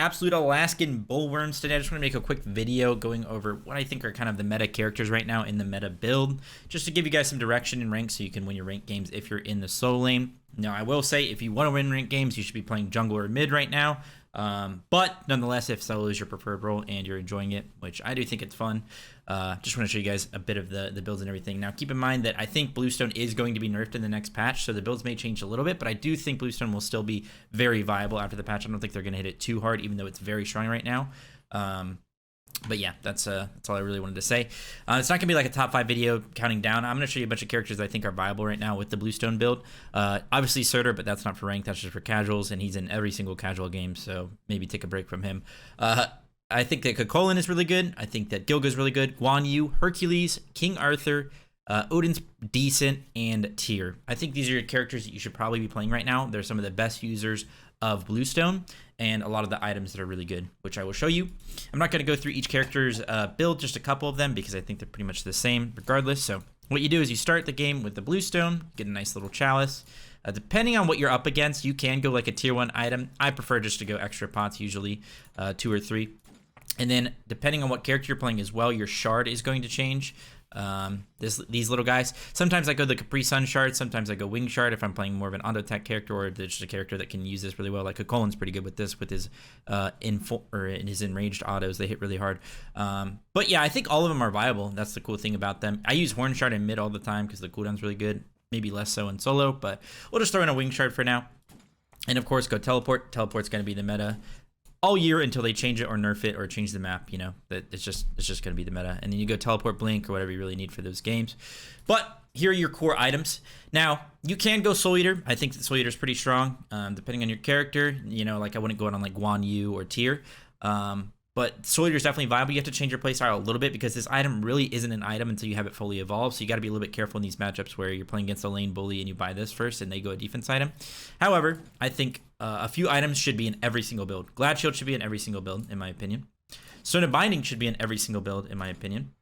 absolute Alaskan bullworms today. I just want to make a quick video going over what I think are kind of the meta characters right now in the meta build, just to give you guys some direction in rank so you can win your rank games if you're in the solo lane. Now, I will say, if you want to win rank games, you should be playing jungle or mid right now. But nonetheless, if solo is your preferred role and you're enjoying it, which I do think it's fun, just want to show you guys a bit of the builds and everything. Now, keep in mind that I think Bluestone is going to be nerfed in the next patch, so the builds may change a little bit, but I do think Bluestone will still be very viable after the patch. I don't think they're going to hit it too hard, even though it's very strong right now. But yeah, that's all I really wanted to say. It's not going to be like a top 5 video counting down. I'm going to show you a bunch of characters that I think are viable right now with the Bluestone build. Obviously Surtur, but that's not for rank. That's just for casuals, and he's in every single casual game, so maybe take a break from him. I think that Kokolin is really good. I think that Gilga's really good. Guan Yu, Hercules, King Arthur, Odin's decent, and Tyr. I think these are your characters that you should probably be playing right now. They're some of the best users of Bluestone, and a lot of the items that are really good, which I will show you. I'm not going to go through each character's build, just a couple of them, because I think they're pretty much the same regardless. So what you do is you start the game with the Bluestone, get a nice little chalice. Depending on what you're up against, you can go like a tier 1 item. I prefer just to go extra pots, usually 2 or 3. And then depending on what character you're playing as well, your shard is going to change. These little guys. Sometimes I go the Capri Sun shard, sometimes I go Wing shard if I'm playing more of an auto attack character, or just a character that can use this really well. Like Kokolin's pretty good with this, with his his enraged autos. They hit really hard. But yeah, I think all of them are viable. That's the cool thing about them. I use Horn shard in mid all the time because the cooldown's really good. Maybe less so in solo, but we'll just throw in a Wing shard for now. And of course, go teleport. Teleport's going to be the meta all year until they change it or nerf it or change the map. You know, that it's just going to be the meta. And then you go teleport, blink, or whatever you really need for those games. But here are your core items. Now, you can go Soul Eater. I think that Soul Eater is pretty strong, depending on your character. You know, like I wouldn't go out on like Guan Yu or Tyr. But Soul Eater is definitely viable. You have to change your playstyle a little bit because this item really isn't an item until you have it fully evolved. So you got to be a little bit careful in these matchups where you're playing against a lane bully and you buy this first and they go a defense item. However, I think a few items should be in every single build. Glad Shield should be in every single build, in my opinion. Stone of Binding should be in every single build, in my opinion.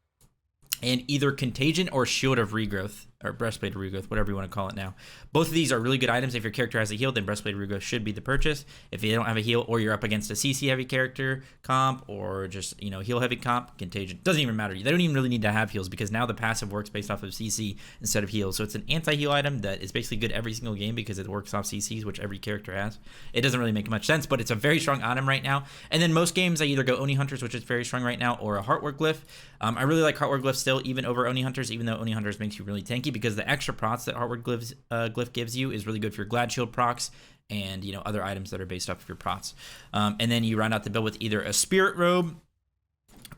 And either Contagion or Shield of Regrowth, or Breastplate of Regrowth, whatever you want to call it now. Both of these are really good items. If your character has a heal, then Breastplate of Regrowth should be the purchase. If you don't have a heal, or you're up against a CC heavy character comp, or just, you know, heal heavy comp, Contagion. Doesn't even matter. They don't even really need to have heals because now the passive works based off of CC instead of heals. So it's an anti-heal item that is basically good every single game because it works off CCs, which every character has. It doesn't really make much sense, but it's a very strong item right now. And then most games, I either go Oni Hunters, which is very strong right now, or a Heartwork Glyph. I really like Heartwork Glyph still, even over Oni Hunters, even though Oni Hunters makes you really tanky because the extra procs that Heartwork Glyph gives you is really good for your Glad Shield procs and, you know, other items that are based off of your procs. And then you round out the build with either a Spirit Robe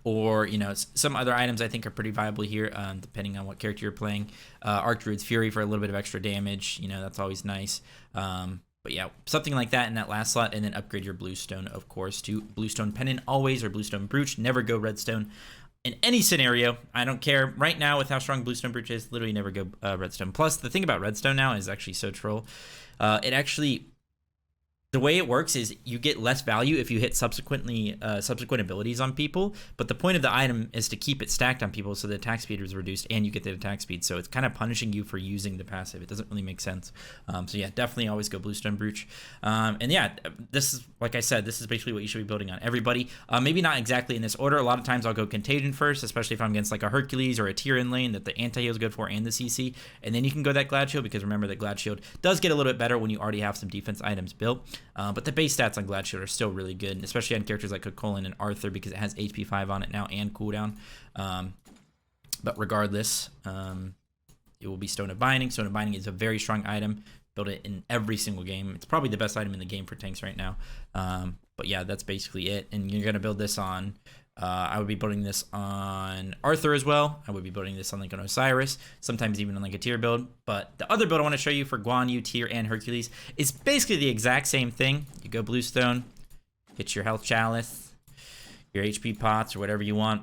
or, you know, some other items I think are pretty viable here, depending on what character you're playing. Archdruid's Fury for a little bit of extra damage, you know, that's always nice. But yeah, something like that in that last slot, and then upgrade your Bluestone, of course, to Bluestone Pendant always, or Bluestone Brooch. Never go Redstone. In any scenario, I don't care. Right now, with how strong Bluestone Brooch is, literally never go Redstone. Plus, the thing about Redstone now is actually so troll. It actually, the way it works is you get less value if you hit subsequent abilities on people, but the point of the item is to keep it stacked on people so the attack speed is reduced and you get the attack speed. So it's kind of punishing you for using the passive. It doesn't really make sense. So yeah, definitely always go Bluestone Brooch. And yeah, this is, like I said, this is basically what you should be building on everybody. Maybe not exactly in this order. A lot of times I'll go Contagion first, especially if I'm against like a Hercules or a Tyr in lane that the anti-heal is good for and the CC. And then you can go that Glad Shield, because remember that Glad Shield does get a little bit better when you already have some defense items built. But the base stats on Glad Shield are still really good, especially on characters like Kokolin and Arthur because it has HP 5 on it now and cooldown. But regardless, it will be Stone of Binding. Stone of Binding is a very strong item. Build it in every single game. It's probably the best item in the game for tanks right now. But yeah, that's basically it. And you're going to build this on... I would be building this on Arthur as well. I would be building this on like an Osiris, sometimes even on like a Tyr build. But the other build I want to show you for Guan Yu, Tyr, and Hercules is basically the exact same thing. You go Bluestone, hit your health chalice, your HP pots, or whatever you want.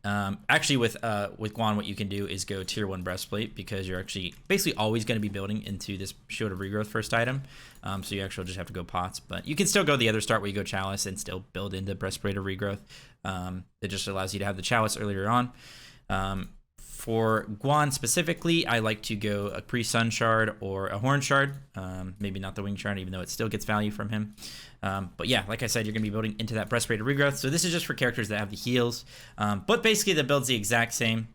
Actually, with Guan, what you can do is go Tier 1 Breastplate because you're actually basically always going to be building into this Shield of Regrowth first item. So you actually just have to go Pots. But you can still go the other start where you go Chalice and still build into Breastplate of Regrowth. It just allows you to have the Chalice earlier on. For Guan specifically, I like to go a pre-sun shard or a horn shard. Maybe not the wing shard, even though it still gets value from him. But yeah, like I said, you're going to be building into that breastplate of regrowth. So this is just for characters that have the heals. But basically the build's the exact same.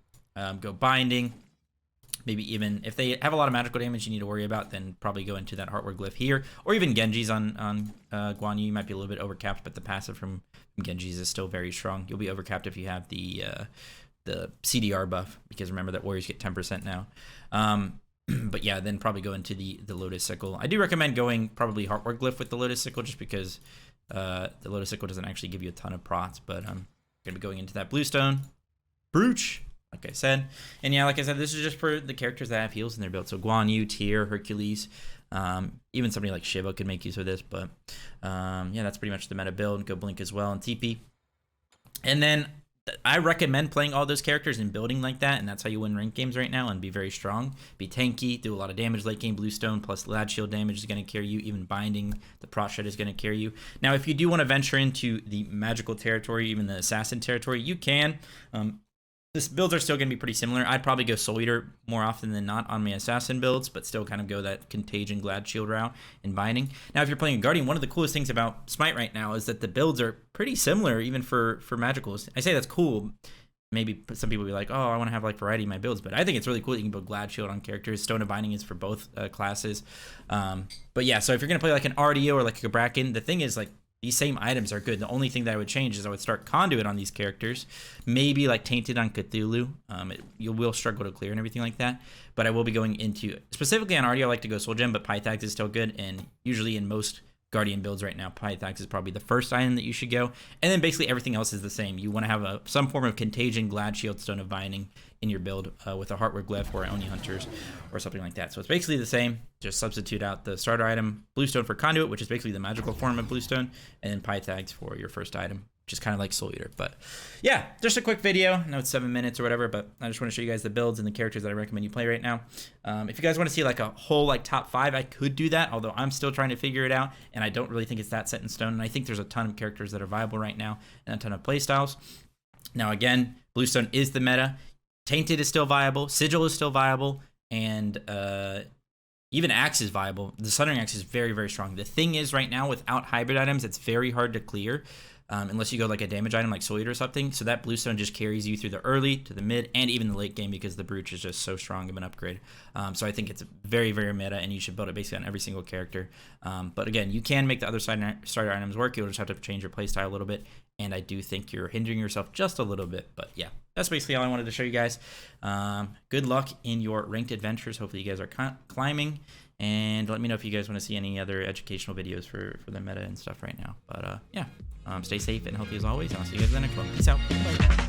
Go binding. Maybe even if they have a lot of magical damage you need to worry about, then probably go into that Heartward Glyph here. Or even Genji's on Guan Yu. You might be a little bit overcapped, but the passive from Genji's is still very strong. You'll be overcapped if you have the CDR buff, because remember that warriors get 10% now. But yeah, then probably go into the Lotus Sickle. I do recommend going probably Heartward Glyph with the Lotus Sickle, just because the Lotus Sickle doesn't actually give you a ton of prots. But I'm going to be going into that Bluestone. Brooch, like I said. And yeah, like I said, this is just for the characters that have heals in their build. So Guan Yu, Tyr, Hercules, even somebody like Shiva could make use of this. But yeah, that's pretty much the meta build. Go Blink as well and TP. And then I recommend playing all those characters and building like that, and that's how you win ranked games right now, and be very strong. Be tanky, do a lot of damage late game. Bluestone plus Lad Shield damage is going to carry you. Even binding, the Prot Shred is going to carry you. Now, if you do want to venture into the magical territory, even the assassin territory, you can. This builds are still going to be pretty similar. I'd probably go Soul Eater more often than not on my assassin builds, but still kind of go that Contagion, Glad Shield route and binding. Now, if you're playing a Guardian, one of the coolest things about Smite right now is that the builds are pretty similar, even for magicals. I say that's cool. Maybe some people will be like, oh, I want to have like variety in my builds, but I think it's really cool that you can build Glad Shield on characters. Stone of Binding is for both classes. But yeah, so if you're going to play like an RDO or like a Bracken, the thing is like, these same items are good. The only thing that I would change is I would start Conduit on these characters. Maybe like Tainted on Cthulhu. You will struggle to clear and everything like that. But I will be going into, specifically on RD, I like to go Soul Gem, but Pythax is still good. And usually in most Guardian builds right now, Pythax is probably the first item that you should go. And then basically everything else is the same. You want to have some form of Contagion, Glad Shield, Stone of Binding in your build with a Heartward Glyph or Oni Hunters or something like that. So it's basically the same. Just substitute out the starter item, Bluestone for Conduit, which is basically the magical form of Bluestone, and then Pythax for your first item, which is kind of like Soul Eater. But yeah, just a quick video. I know it's 7 minutes or whatever, but I just want to show you guys the builds and the characters that I recommend you play right now. If you guys want to see like a whole like top 5, I could do that, although I'm still trying to figure it out, and I don't really think it's that set in stone. And I think there's a ton of characters that are viable right now and a ton of playstyles. Now again, Bluestone is the meta. Tainted is still viable. Sigil is still viable. And even Axe is viable. The Sundering Axe is very, very strong. The thing is right now, without hybrid items, it's very hard to clear. Unless you go like a damage item like Soul Eater or something. So that Bluestone just carries you through the early, to the mid, and even the late game, because the Brooch is just so strong of an upgrade. So I think it's very, very meta, and you should build it basically on every single character. But again, you can make the other starter items work. You'll just have to change your playstyle a little bit. And I do think you're hindering yourself just a little bit. But yeah, that's basically all I wanted to show you guys. Good luck in your ranked adventures. Hopefully you guys are climbing. And let me know if you guys want to see any other educational videos for the meta and stuff right now. But yeah, stay safe and healthy as always. I'll see you guys in the next one. Peace out. Bye.